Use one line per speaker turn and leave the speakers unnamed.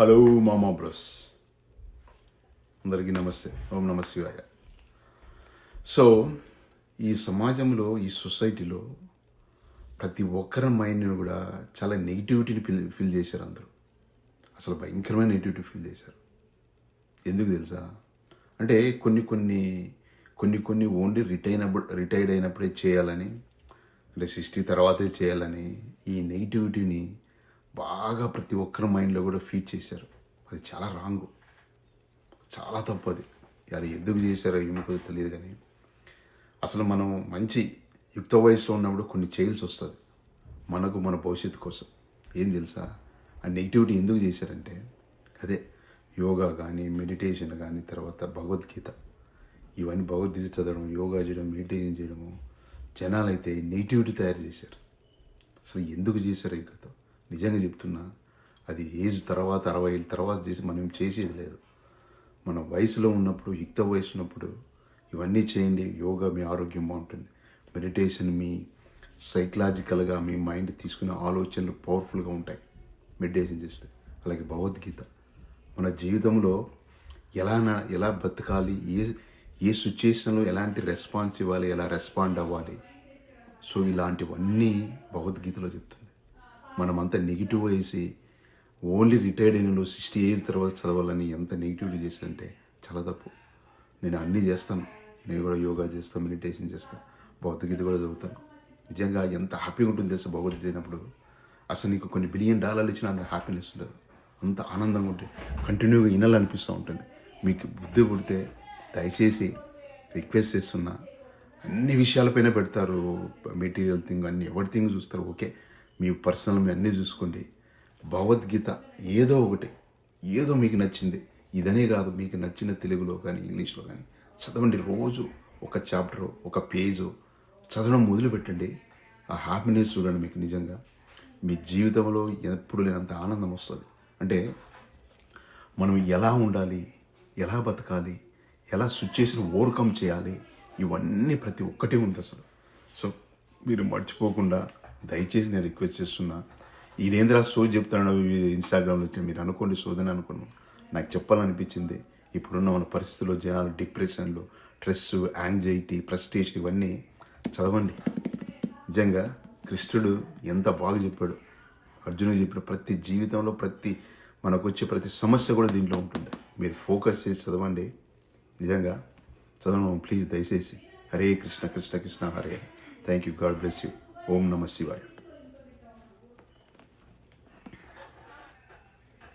Hello మామా bros, అందరికీ నమస్తే. ఓం నమ శివాయ. సో ఈ సమాజంలో, ఈ సొసైటీలో ప్రతి ఒక్కరి మైండ్ని కూడా చాలా నెగిటివిటీని ఫీల్ చేశారు అందరూ. అసలు భయంకరమైన నెగిటివిటీ ఫీల్ చేశారు. ఎందుకు తెలుసా? అంటే కొన్ని ఓన్లీ రిటైర్డ్ అయినప్పుడే చేయాలని, అంటే 60 తర్వాతే చేయాలని ఈ నెగిటివిటీని బాగా ప్రతి ఒక్కరి మైండ్లో కూడా ఫీడ్ చేశారు. అది చాలా రాంగు, చాలా తప్పు. అది ఎందుకు చేశారో ఏమిటో తెలియదు. కానీ అసలు మనం మంచి యుక్త వయసులో ఉన్నప్పుడు కొన్ని చేయాల్సి వస్తుంది మనకు, మన భవిష్యత్తు కోసం. ఏం తెలుసా ఆ నెగిటివిటీ ఎందుకు చేశారంటే, అదే యోగా కానీ, మెడిటేషన్ కానీ, తర్వాత భగవద్గీత, ఇవన్నీ భగవద్గీత చదవడం, యోగా చేయడం, మెడిటేషన్ చేయడము, జనాలైతే నెగిటివిటీ తయారు చేశారు. అసలు ఎందుకు చేశారు ఈ కథ? నిజంగా చెప్తున్నా, అది ఏజ్ తర్వాత 60 ఏళ్ళ తర్వాత చేసి మనం చేసేది లేదు. మన వయసులో ఉన్నప్పుడు, యుక్త వయసు ఉన్నప్పుడు ఇవన్నీ చేయండి. యోగా మీ ఆరోగ్యం బాగుంటుంది, మెడిటేషన్ మీ సైకలాజికల్గా మీ మైండ్ తీసుకునే ఆలోచనలు పవర్ఫుల్గా ఉంటాయి మెడిటేషన్ చేస్తే. అలాగే భగవద్గీత మన జీవితంలో ఎలా బ్రతకాలి, ఏ సిచ్యుయేషన్లో ఎలాంటి రెస్పాన్స్ ఇవ్వాలి, ఎలా రెస్పాండ్ అవ్వాలి, సో ఇలాంటివన్నీ భగవద్గీతలో చెప్తుంది. మనమంతా నెగిటివ్ వేసి ఓన్లీ రిటైర్డ్ అయినలో 60 ఏజ్ తర్వాత చదవాలని ఎంత నెగిటివిటీ చేశారంటే చాలా తప్పు. నేను అన్నీ చేస్తాను, నేను కూడా యోగా చేస్తాను, మెడిటేషన్ చేస్తాను, భగవద్గీత కూడా చదువుతాను. నిజంగా ఎంత హ్యాపీగా ఉంటుంది తెలుసు భగవద్గీత అయినప్పుడు. అసలు నీకు కొన్ని $1 బిలియన్ ఇచ్చినా అంత హ్యాపీనెస్ ఉండదు, అంత ఆనందంగా ఉంటుంది, కంటిన్యూగా వినాలనిపిస్తూ ఉంటుంది. మీకు బుద్ధి పుడితే దయచేసి రిక్వెస్ట్ చేస్తున్నా, అన్ని విషయాలపైన పెడతారు, మెటీరియల్ థింగ్ అన్ని, ఎవరి థింగ్ చూస్తారు. ఓకే, మీ పర్సనల్ మీ అన్నీ చూసుకోండి. భగవద్గీత ఏదో మీకు నచ్చింది, ఇదనే కాదు, మీకు నచ్చిన తెలుగులో కానీ, ఇంగ్లీష్లో కానీ చదవండి. రోజు ఒక చాప్టరు, ఒక పేజు చదవడం మొదలుపెట్టండి. ఆ హ్యాపీనెస్ చూడండి. మీకు నిజంగా మీ జీవితంలో ఎప్పుడు లేనంత ఆనందం వస్తుంది. అంటే మనం ఎలా ఉండాలి, ఎలా బతకాలి, ఎలా సిచ్యుయేషన్ ఓవర్కమ్ చేయాలి, ఇవన్నీ ప్రతి ఒక్కటి ఉంది అసలు. సో మీరు మర్చిపోకుండా దయచేసి నేను రిక్వెస్ట్ చేస్తున్నా. ఇదేంద్రా సోది చెప్తాను ఇన్స్టాగ్రామ్లో వచ్చి మీరు అనుకోండి, సోదని అనుకున్నాను. నాకు చెప్పాలనిపించింది. ఇప్పుడున్న మన పరిస్థితుల్లో జనాలు డిప్రెషన్లు, స్ట్రెస్, యాంగ్జైటీ, ఫ్రస్ట్రేషన్ ఇవన్నీ చదవండి. నిజంగా కృష్ణుడు ఎంత బాగా చెప్పాడు, అర్జునుడు చెప్పిన ప్రతి జీవితంలో మనకు వచ్చే ప్రతి సమస్య కూడా దీంట్లో ఉంటుంది. మీరు ఫోకస్ చేసి చదవండి. నిజంగా చదవడం ప్లీజ్ దయచేసి. Hare Krishna Krishna Krishna Hare. Thank you. God bless you. ఓం నమ శివాయ.